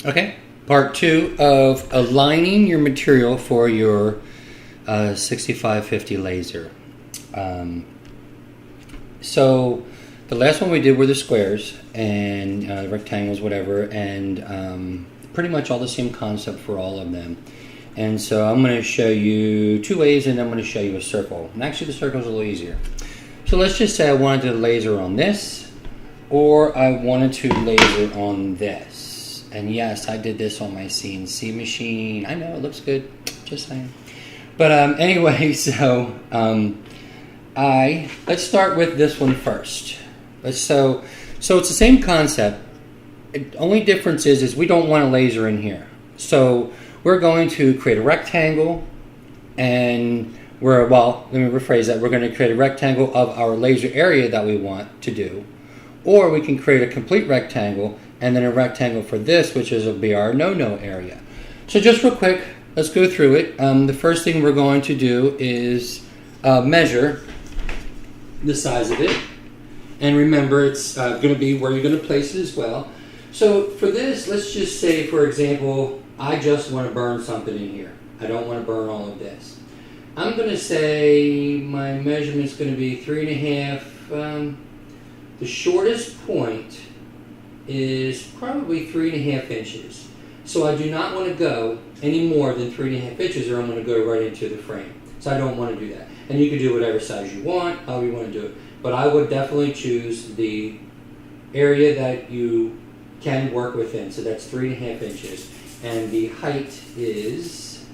Okay, part 2 of aligning your material for your 6550 laser. So the last one we did were the squares and rectangles, whatever, and pretty much all the same concept for all of them. And so I'm going to show you 2 ways, and I'm going to show you a circle. And actually the circle is a little easier. So let's just say I wanted to laser on this, or I wanted to laser on this. And yes, I did this on my CNC machine. I know, it looks good, just saying. But anyway, so let's start with this one first. So it's the same concept. The only difference is we don't want a laser in here. So we're going to create a rectangle, and let me rephrase that. We're going to create a rectangle of our laser area that we want to do. Or we can create a complete rectangle and then a rectangle for this, which will be our no-no area. So just real quick, let's go through it. The first thing we're going to do is measure the size of it. And remember, it's going to be where you're going to place it as well. So for this, let's just say, for example, I just want to burn something in here. I don't want to burn all of this. I'm going to say my measurement's going to be 3.5. The shortest point is probably 3.5 inches. So I do not want to go any more than 3.5 inches, or I'm going to go right into the frame. So I don't want to do that. And you can do whatever size you want, however you want to do it. But I would definitely choose the area that you can work within. So that's 3.5 inches. And the height is,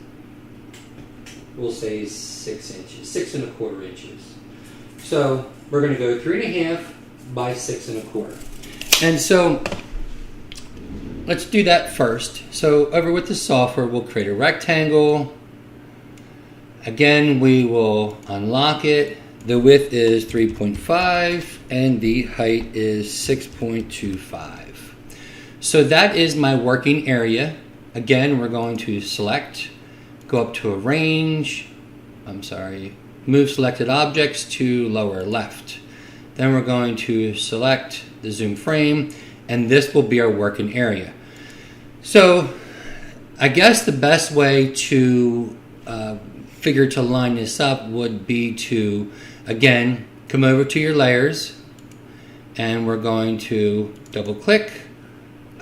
we'll say 6 inches, 6.25 inches. So we're going to go 3.5 by 6.25. And so let's do that first. So over with the software, we'll create a rectangle. Again, we will unlock it. The width is 3.5 and the height is 6.25. So that is my working area. Again, we're going to select, go up to move selected objects to lower left. Then we're going to select the zoom frame, and this will be our working area. So I guess the best way to figure to line this up would be to, again, come over to your layers, and we're going to double click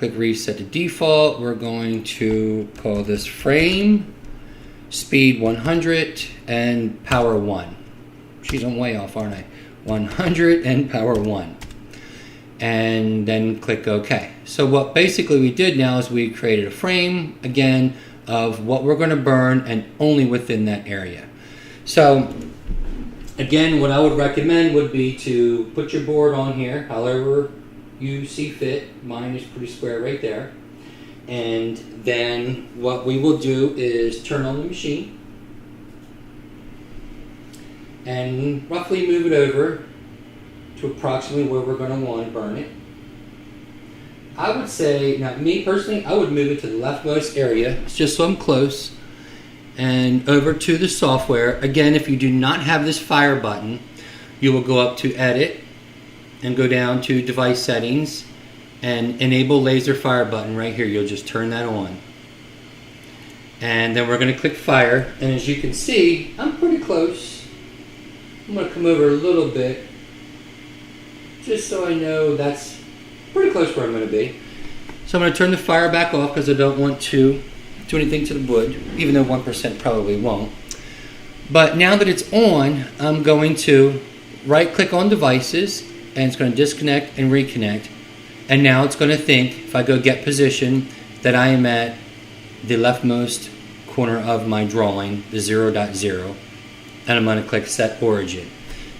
reset to default. We're going to call this frame, speed 100, and power 1. Geez, I'm way off, aren't I? 100 and power 1. And then click OK. So what basically we did now is we created a frame, again, of what we're going to burn and only within that area. So again, what I would recommend would be to put your board on here, however you see fit. Mine is pretty square right there. And then what we will do is turn on the machine and roughly move it over to approximately where we're going to want to burn it. I would say, now me personally, I would move it to the leftmost area, just so I'm close, and over to the software. Again, if you do not have this fire button, you will go up to Edit and go down to Device Settings and Enable Laser Fire button right here. You'll just turn that on. And then we're going to click Fire, and as you can see, I'm pretty close. I'm going to come over a little bit just so I know that's pretty close where I'm going to be. So I'm going to turn the fire back off because I don't want to do anything to the wood, even though 1% probably won't. But now that it's on, I'm going to right click on devices, and it's going to disconnect and reconnect. And now it's going to think, if I go get position, that I am at the leftmost corner of my drawing, the 0.0, and I'm going to click Set Origin.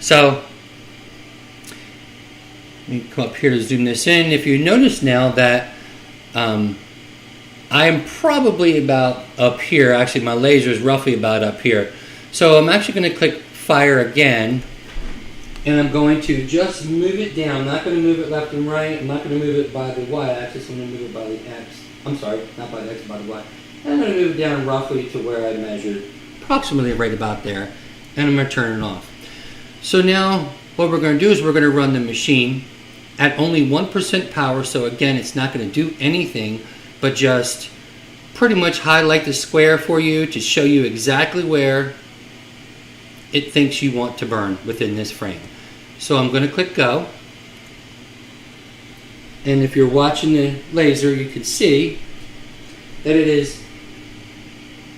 So let me come up here to zoom this in. If you notice now that I am probably about up here. Actually, my laser is roughly about up here. So I'm actually going to click Fire again, and I'm going to just move it down. I'm not going to move it left and right. I'm not going to move it by the y-axis. I'm going to move it by the x. I'm sorry, not by the x, by the y. And I'm going to move it down roughly to where I measured, approximately right about there. And I'm going to turn it off. So now what we're going to do is we're going to run the machine at only 1% power. So again, it's not going to do anything but just pretty much highlight the square for you to show you exactly where it thinks you want to burn within this frame. So I'm going to click go. And if you're watching the laser, you can see that it is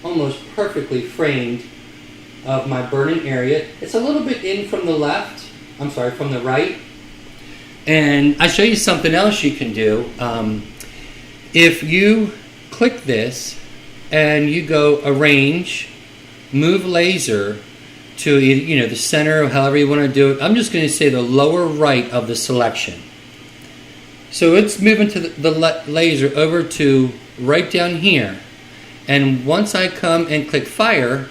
almost perfectly framed of my burning area. It's a little bit in from the left, from the right. And I show you something else you can do. If you click this and you go arrange, move laser to the center or however you want to do it. I'm just going to say the lower right of the selection. So it's moving to the laser over to right down here. And once I come and click fire,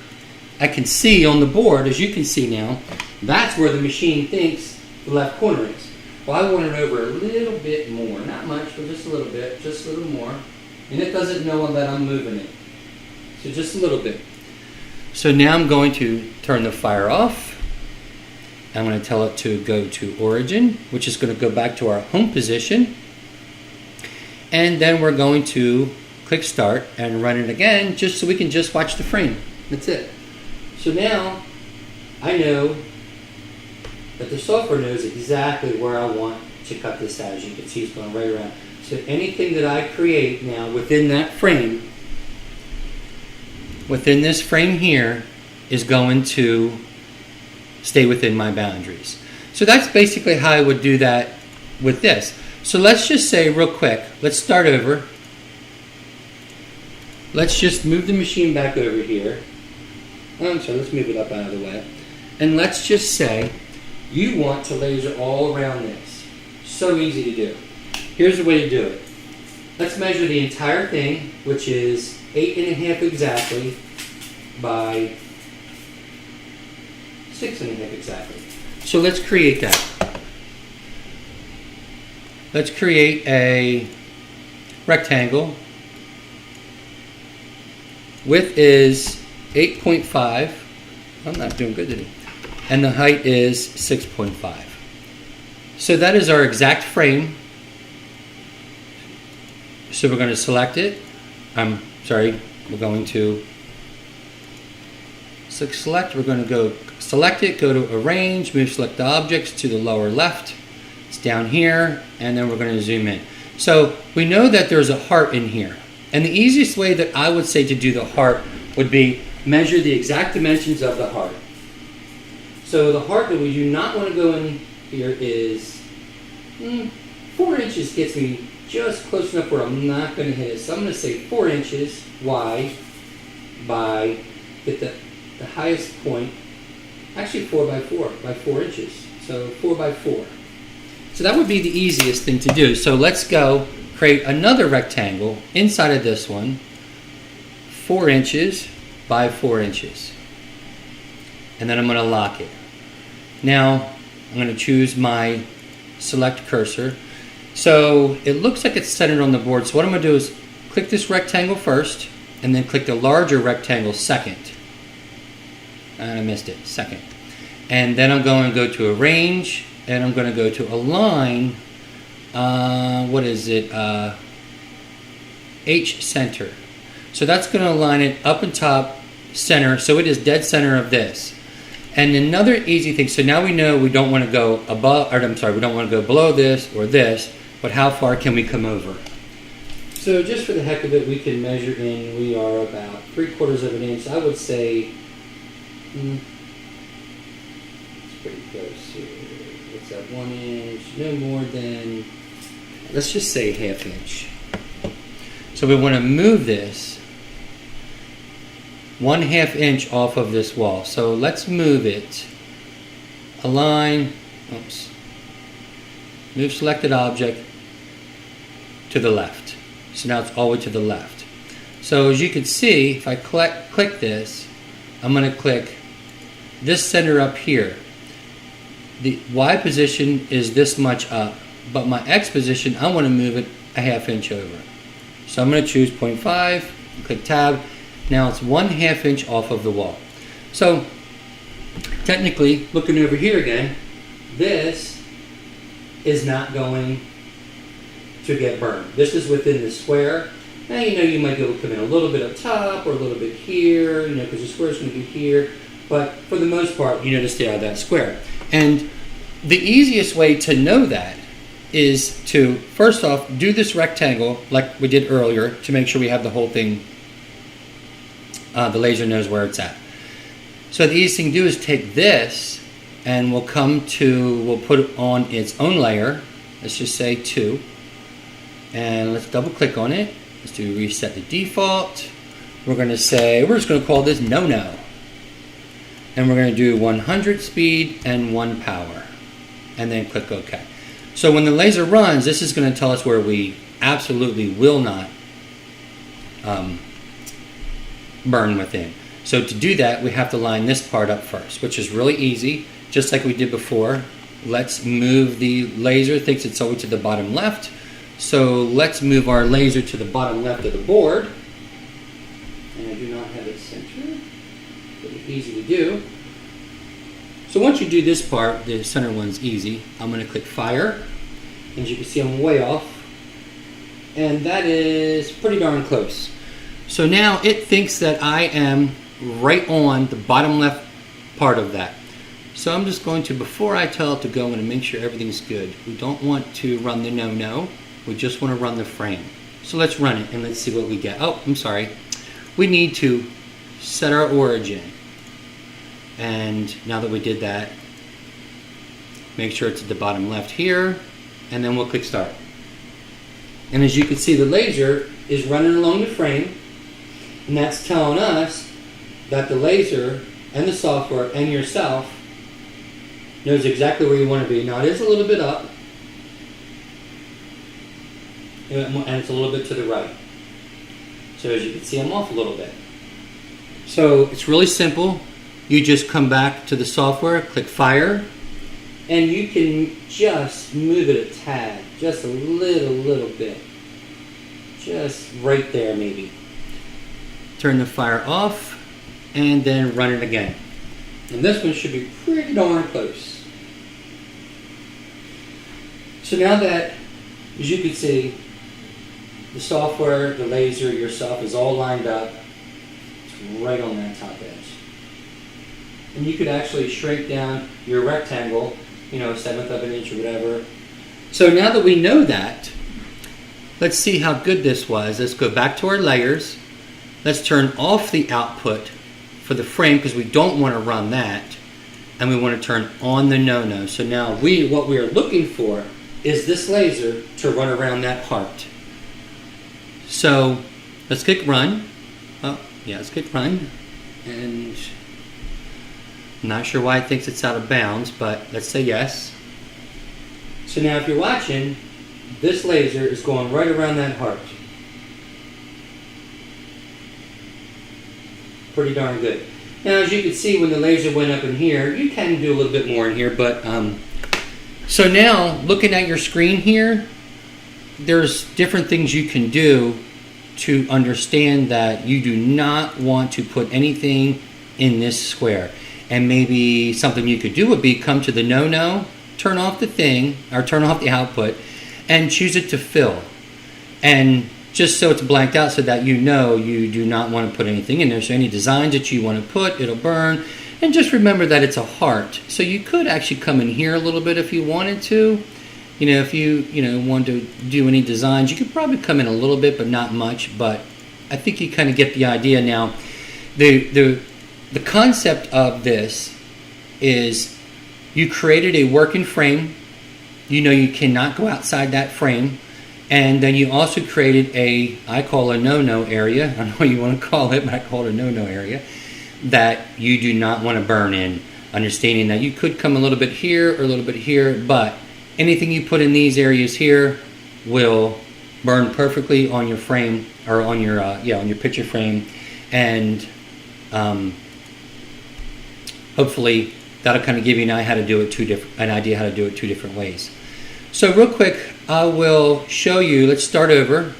I can see on the board, as you can see now, that's where the machine thinks the left corner is. Well, I want it over a little bit more, not much, but just a little bit, just a little more. And it doesn't know that I'm moving it. So just a little bit. So now I'm going to turn the fire off. I'm going to tell it to go to origin, which is going to go back to our home position. And then we're going to click start and run it again just so we can just watch the frame. That's it. So now I know that the software knows exactly where I want to cut this out. As you can see, it's going right around. So anything that I create now within that frame, within this frame here, is going to stay within my boundaries. So that's basically how I would do that with this. So let's just say real quick, let's start over. Let's just move the machine back over here. Let's move it up out of the way. And let's just say you want to laser all around this. So easy to do. Here's the way to do it. Let's measure the entire thing, which is 8.5 exactly by 6.5 exactly. So let's create that. Let's create a rectangle. Width is 8.5. I'm not doing good today. And the height is 6.5. So that is our exact frame. So we're going to select it. We're going to select. We're going to go select it, go to arrange, move select objects to the lower left. It's down here, and then we're going to zoom in. So we know that there's a heart in here. And the easiest way that I would say to do the heart would be measure the exact dimensions of the heart. So the heart that we do not want to go in here is 4 inches gets me just close enough where I'm not going to hit it. So I'm going to say 4 inches wide by the highest point, actually 4 by 4 inches. So 4 by 4. So that would be the easiest thing to do. So let's go create another rectangle inside of this one, 4 inches by 4 inches. And then I'm going to lock it. Now I'm going to choose my select cursor. So it looks like it's centered on the board. So what I'm going to do is click this rectangle first and then click the larger rectangle second. And I missed it, second. And then I'm going to go to arrange and I'm going to go to align, H center. So that's going to align it up and top center, so it is dead center of this. And another easy thing, so now we know we don't want to go above, we don't want to go below this or this, but how far can we come over? So just for the heck of it, we can measure in, we are about 3/4 of an inch. I would say, it's pretty close here. What's that, 1 inch? No more than, let's just say 1/2 inch. So we want to move this 1/2 inch off of this wall. So let's move it. Align, move selected object to the left. So now it's all the way to the left. So as you can see, if I click this, I'm going to click this center up here. The Y position is this much up, but my X position, I want to move it 1/2 inch over. So I'm going to choose 0.5, click tab. Now it's 1/2 inch off of the wall. So technically, looking over here again, this is not going to get burned. This is within the square, Now you might be able to come in a little bit up top or a little bit here, because the square is going to be here. But for the most part, to stay out of that square. And the easiest way to know that is to, first off, do this rectangle like we did earlier to make sure we have the whole thing, the laser knows where it's at. So the easiest thing to do is take this and we'll put it on its own layer. Let's just say 2. And let's double click on it. Let's do reset the default. We're just going to call this no-no. And we're going to do 100 speed and 1 power. And then click OK. So when the laser runs, this is going to tell us where we absolutely will not burn within. So to do that, we have to line this part up first, which is really easy, just like we did before. Let's move the laser. It thinks it's always to the bottom left. So let's move our laser to the bottom left of the board. And I do not have it centered. Pretty easy to do. So once you do this part, the center one's easy. I'm going to click fire. As you can see, I'm way off. And that is pretty darn close. So now it thinks that I am right on the bottom left part of that. So I'm just going to, before I tell it to go, I'm going to make sure everything's good. We don't want to run the no-no. We just want to run the frame. So let's run it and let's see what we get. Oh, I'm sorry. We need to set our origin. And now that we did that, make sure it's at the bottom left here, and then we'll click start. And as you can see, the laser is running along the frame, and that's telling us that the laser and the software and yourself knows exactly where you want to be. Now it is a little bit up, and it's a little bit to the right. So as you can see, I'm off a little bit. So it's really simple. You just come back to the software, click fire, and you can just move it a tad, just a little bit. Just right there maybe. Turn the fire off, and then run it again. And this one should be pretty darn close. So now that, as you can see, the software, the laser, yourself is all lined up, it's right on that top edge. And you could actually shrink down your rectangle, 1/7 of an inch or whatever. So now that we know that, let's see how good this was. Let's go back to our layers. Let's turn off the output for the frame because we don't want to run that. And we want to turn on the no-no. So now what we are looking for is this laser to run around that part. So let's click run. Oh, yeah, let's click run. And I'm not sure why it thinks it's out of bounds, but let's say yes. So now if you're watching, this laser is going right around that heart. Pretty darn good. Now as you can see, when the laser went up in here, you can do a little bit more in here, but so now looking at your screen here, there's different things you can do to understand that you do not want to put anything in this square. And maybe something you could do would be come to the no-no, turn off the thing, or turn off the output, and choose it to fill. And just so it's blanked out so that you do not want to put anything in there. So any designs that you want to put, it'll burn. And just remember that it's a heart. So you could actually come in here a little bit if you wanted to. If you want to do any designs, you could probably come in a little bit, but not much. But I think you kind of get the idea now. The concept of this is you created a working frame. You cannot go outside that frame. And then you also created I call a no-no area. I don't know what you want to call it, but I call it a no-no area that you do not want to burn in. Understanding that you could come a little bit here or a little bit here, but anything you put in these areas here will burn perfectly on your frame or on your picture frame, and hopefully that'll kind of give you an idea how to do it two different ways. So real quick, I will show you. Let's start over.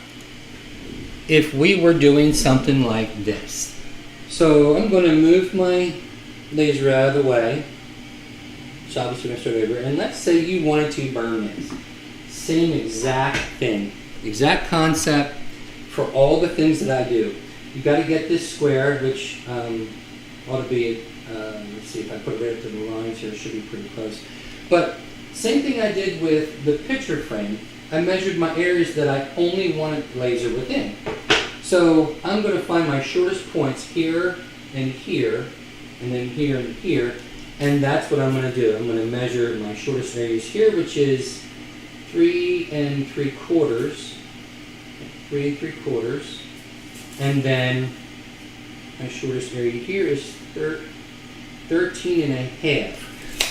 If we were doing something like this, so I'm going to move my laser out of the way. So obviously we're going to start over. And let's say you wanted to burn this. Same exact thing. Exact concept. for all the things that I do. You got to get this square, which ought to be, let's see if I put it right up to the lines here, it should be pretty close. But same thing I did with the picture frame. I measured my areas that I only wanted laser within. So I'm going to find my shortest points here and here, and then here and here, and that's what I'm going to do. I'm going to measure my shortest areas here, which is 3 3/4, and then my shortest area here is 13 1/2.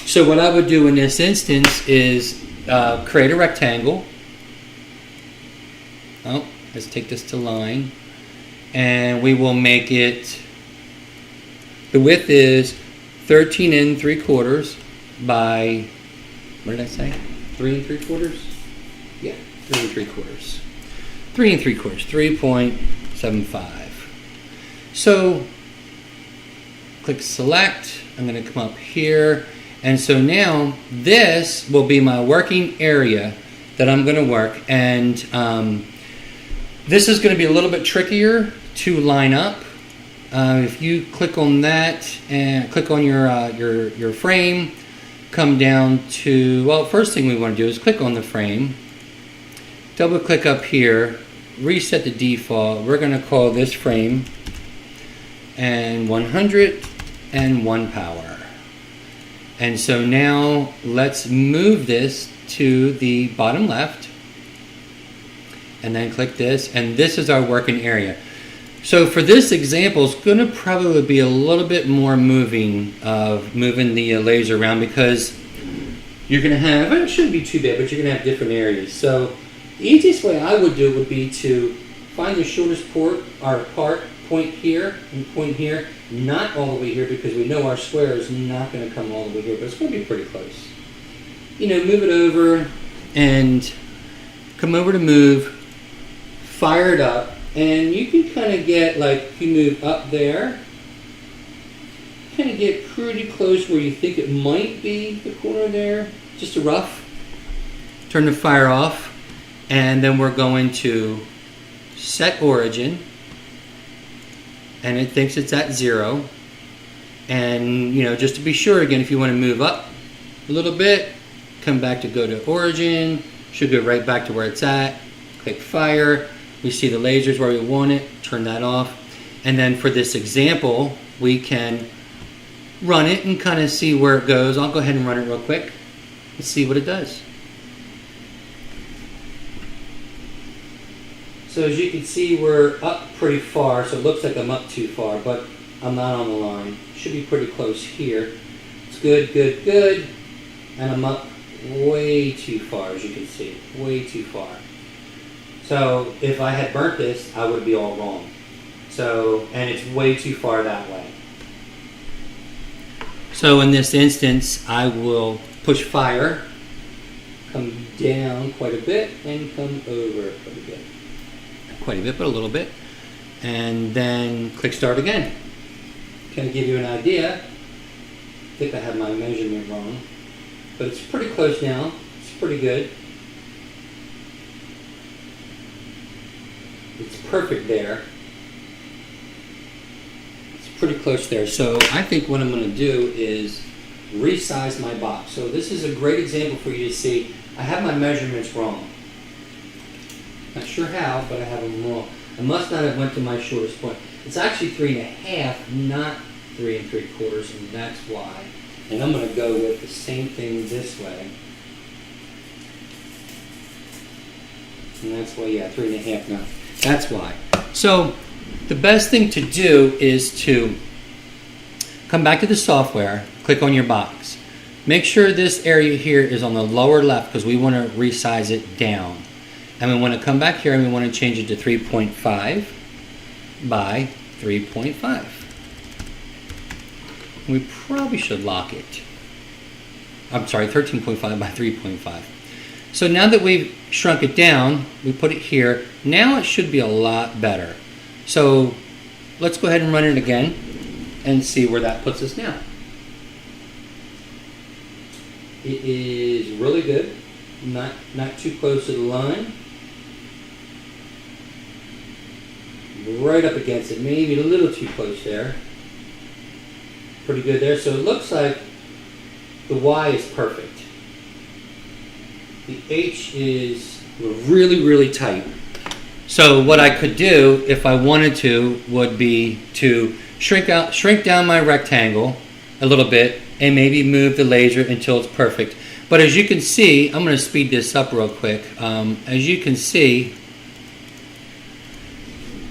So what I would do in this instance is create a rectangle. Oh, let's take this to line, and we will make it, the width is 13 3/4 by, what did I say? 3 3/4? Yeah, 3 3/4. 3 3/4, 3.75. So click select. I'm going to come up here, and so now this will be my working area that I'm going to work, and this is going to be a little bit trickier to line up. If you click on that and click on your frame, come down to, well, first thing we want to do is click on the frame, double click up here, reset the default. We're going to call this frame and 101 power. And so now let's move this to the bottom left, and then click this, and this is our working area. So for this example, it's going to probably be a little bit more moving the laser around, because you're going to have, it shouldn't be too bad, but you're going to have different areas. So the easiest way I would do it would be to find the shortest point here and point here, not all the way here, because we know our square is not going to come all the way here, but it's going to be pretty close. You know, move it over and come over to move, fire it up, and you can kind of get, like, you move up there, kind of get pretty close where you think it might be the corner there, just a rough. Turn the fire off, and then we're going to set origin, and it thinks it's at 0. And, you know, just to be sure, again, if you want to move up a little bit, come back to go to origin, should go right back to where it's at, click fire, we see the lasers where we want it, turn that off, and then for this example, we can run it and kind of see where it goes. I'll go ahead and run it real quick. Let's see what it does. So as you can see, we're up pretty far, so it looks like I'm up too far, but I'm not on the line. Should be pretty close here. It's good, good, good. And I'm up way too far, as you can see, way too far. So if I had burnt this, I would be all wrong. So, and it's way too far that way. So in this instance, I will push fire, come down quite a bit, and come over quite a bit. Not quite a bit, but a little bit. And then click start again. Kind of give you an idea. I think I have my measurement wrong, but it's pretty close now. It's pretty good. It's perfect there. It's pretty close there. So I think what I'm going to do is resize my box. So this is a great example for you to see. I have my measurements wrong. Not sure how, but I have them wrong. I must not have went to my shortest point. It's actually 3 1/2, not 3 3/4, and that's why. And I'm going to go with the same thing this way. And that's why, yeah, 3 1/2 now. That's why. So the best thing to do is to come back to the software, click on your box. Make sure this area here is on the lower left, because we want to resize it down. And we want to come back here and we want to change it to 3.5 by 3.5. We probably should lock it. I'm sorry, 13.5 by 3.5. So now that we've shrunk it down, we put it here. Now it should be a lot better. So let's go ahead and run it again and see where that puts us now. It is really good. Not too close to the line. right up against it, maybe a little too close there. Pretty good there. So it looks like the Y is perfect. The H is really, really tight. So what I could do, if I wanted to, would be to shrink down my rectangle a little bit and maybe move the laser until it's perfect. But as you can see, I'm going to speed this up real quick. As you can see,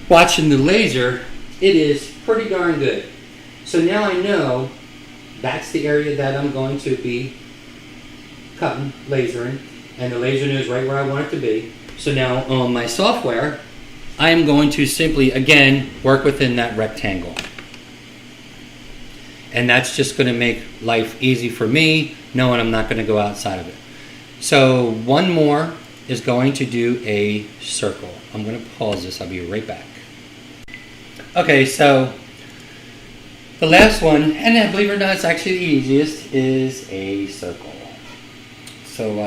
watching the laser, it is pretty darn good. So now I know that's the area that I'm going to be cutting, lasering, and the laser knows right where I want it to be. So now on my software, I am going to simply, again, work within that rectangle. And that's just going to make life easy for me, knowing I'm not going to go outside of it. So one more is going to do a circle. I'm going to pause this. I'll be right back. Okay, so the last one, and believe it or not, it's actually the easiest, is a circle. So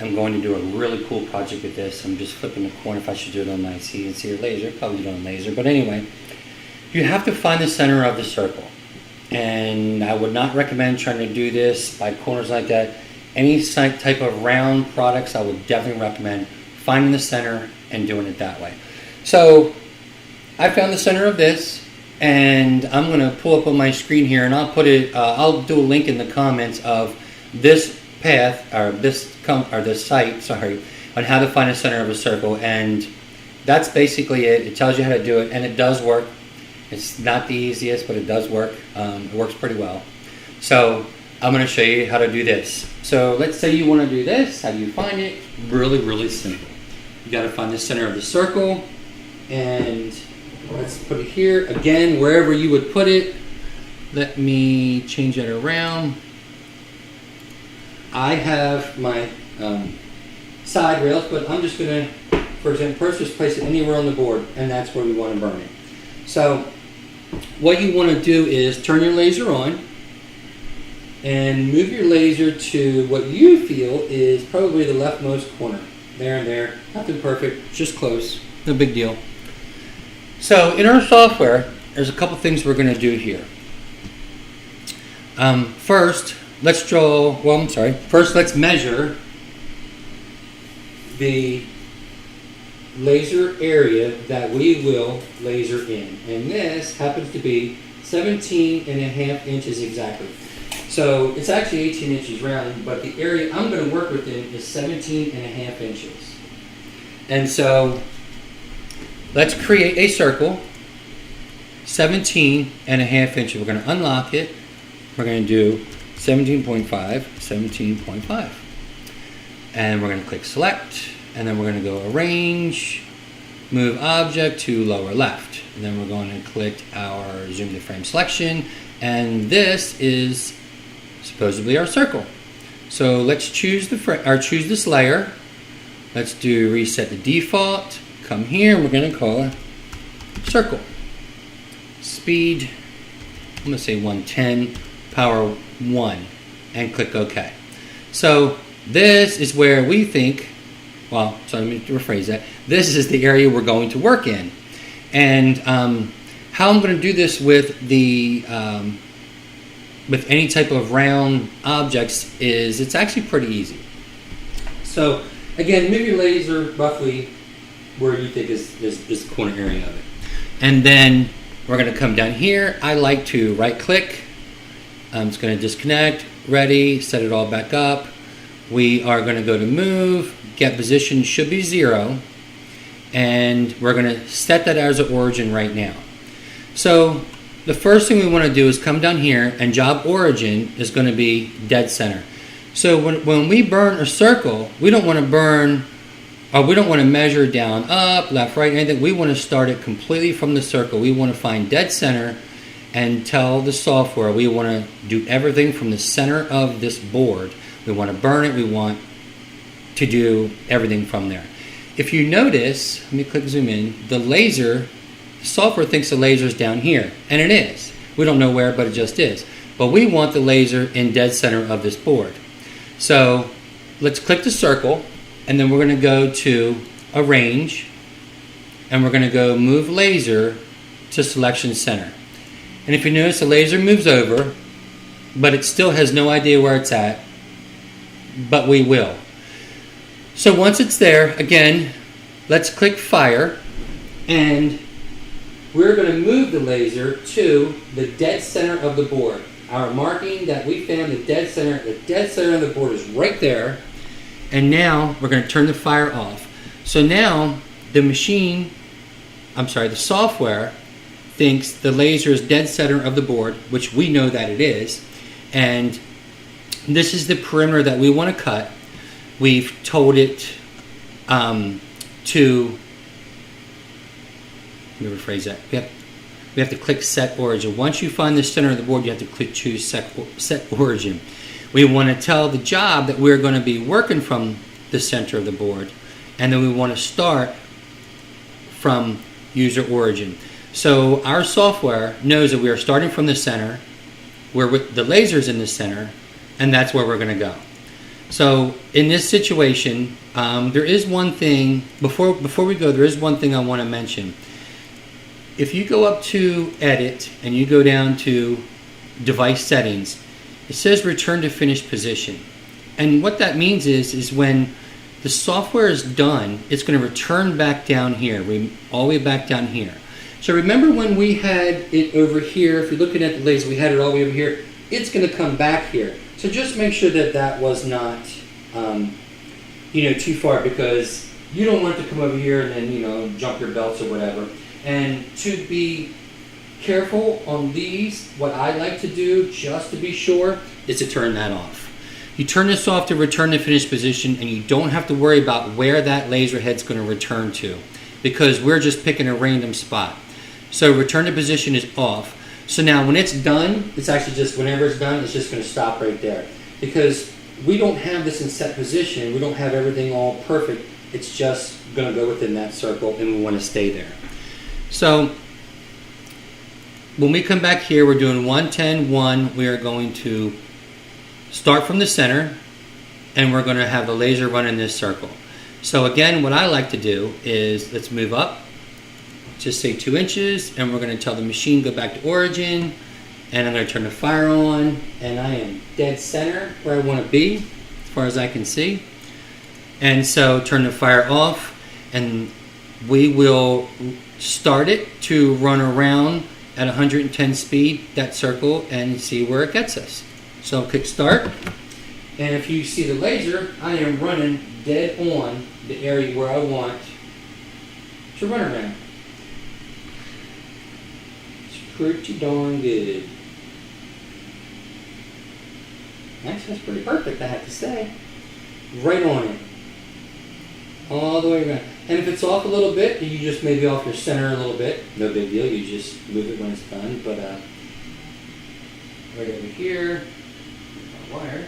I'm going to do a really cool project with this. I'm just flipping the corner if I should do it on my CNC laser. Probably do it on laser, but anyway, you have to find the center of the circle. And I would not recommend trying to do this by corners like that. Any type of round products, I would definitely recommend finding the center and doing it that way. So I found the center of this, and I'm going to pull up on my screen here, and I'll put it. I'll do a link in the comments of this path or this site. Sorry, on how to find the center of a circle, and that's basically it. It tells you how to do it, and it does work. It's not the easiest, but it does work. It works pretty well. So I'm going to show you how to do this. So let's say you want to do this. How do you find it? Really, really simple. You got to find the center of the circle, and let's put it here. Again, wherever you would put it. Let me change that around. I have my side rails, but I'm just going to, for example, first just place it anywhere on the board, and that's where we want to burn it. So what you want to do is turn your laser on and move your laser to what you feel is probably the leftmost corner. There and there. Nothing perfect, just close. No big deal. So in our software, there's a couple things we're going to do here. First, let's measure the laser area that we will laser in. And this happens to be 17.5 inches exactly. So it's actually 18 inches round, but the area I'm going to work within is 17.5 inches. And so let's create a circle, 17.5 inches. We're going to unlock it. We're going to do 17.5, 17.5. And we're going to click select, and then we're going to go arrange, move object to lower left. And then we're going to click our zoom to frame selection, and this is supposedly our circle. So let's choose choose this layer. Let's do reset the default. Come here, and we're going to call it circle. Speed, I'm going to say 110, power 1, and click OK. So this is where we think, well, so let me rephrase that. This is the area we're going to work in. And how I'm going to do this with the with any type of round objects is it's actually pretty easy. So again, move your laser roughly where you think is the corner area of it. And then we're going to come down here. I like to right click. I'm just going to disconnect, ready, set it all back up. We are going to go to move, get position should be 0, and we're going to set that as an origin right now. So the first thing we want to do is come down here, and job origin is going to be dead center. So when we burn a circle, we don't want to burn, or we don't want to measure down, up, left, right, anything. We want to start it completely from the circle. We want to find dead center and tell the software we want to do everything from the center of this board. We want to burn it. We want to do everything from there. If you notice, let me click zoom in, the laser, the software thinks the laser is down here, and it is. We don't know where, but it just is. But we want the laser in dead center of this board. So let's click the circle, and then we're going to go to arrange, and we're going to go move laser to selection center. And if you notice, the laser moves over, but it still has no idea where it's at, but we will. So once it's there, again, let's click fire, and we're going to move the laser to the dead center of the board. Our marking that we found, the dead center of the board is right there. And now we're going to turn the fire off. So now the software thinks the laser is dead center of the board, which we know that it is. And this is the perimeter that we want to cut. We've told it to, let me rephrase that. We have to click set origin. Once you find the center of the board, you have to click choose set origin. We want to tell the job that we're going to be working from the center of the board, and then we want to start from user origin. So our software knows that we are starting from the center, where the laser's in the center, and that's where we're going to go. So in this situation, there is one thing, before we go, there is one thing I want to mention. If you go up to edit and you go down to device settings, it says return to finished position. And what that means is when the software is done, it's going to return back down here, all the way back down here. So remember when we had it over here, if you're looking at the laser, we had it all the way over here, it's going to come back here. So just make sure that that was not too far, because you don't want it to come over here and then jump your belts or whatever. And to be careful on these, what I like to do, just to be sure, is to turn that off. You turn this off to return to finished position, and you don't have to worry about where that laser head's going to return to, because we're just picking a random spot. So return to position is off. So now when it's done, it's actually just, whenever it's done, it's just going to stop right there. Because we don't have this in set position, we don't have everything all perfect, it's just going to go within that circle, and we want to stay there. So when we come back here, we're doing 110, 1. We are going to start from the center, and we're going to have the laser run in this circle. So again, what I like to do is, let's move up, just say 2 inches, and we're going to tell the machine go back to origin, and I'm going to turn the fire on, and I am dead center where I want to be, as far as I can see. And so turn the fire off, and we will start it to run around at 110 speed, that circle, and see where it gets us. So click start, and if you see the laser, I am running dead on the area where I want to run around. It's pretty darn good. Actually, that's pretty perfect, I have to say. Right on it. All the way around. And if it's off a little bit, you just maybe off your center a little bit. No big deal, you just move it when it's done. But right over here, wire.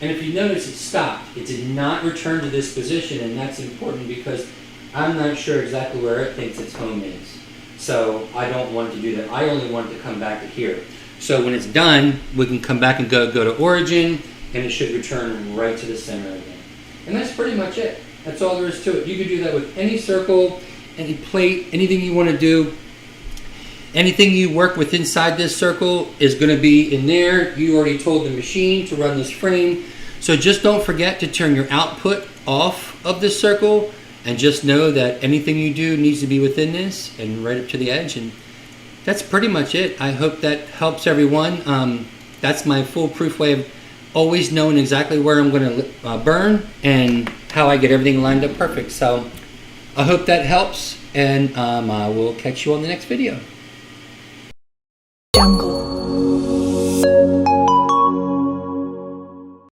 And if you notice, it stopped. It did not return to this position, and that's important because I'm not sure exactly where it thinks its home is. So I don't want it to do that. I only want it to come back to here. So when it's done, we can come back and go to origin, and it should return right to the center again. And that's pretty much it. That's all there is to it. You can do that with any circle, any plate, anything you want to do. Anything you work with inside this circle is going to be in there. You already told the machine to run this frame. So just don't forget to turn your output off of this circle, and just know that anything you do needs to be within this and right up to the edge. And that's pretty much it. I hope that helps everyone. That's my foolproof way of always knowing exactly where I'm going to burn and how I get everything lined up perfect. So I hope that helps, and I will catch you on the next video. Jungle.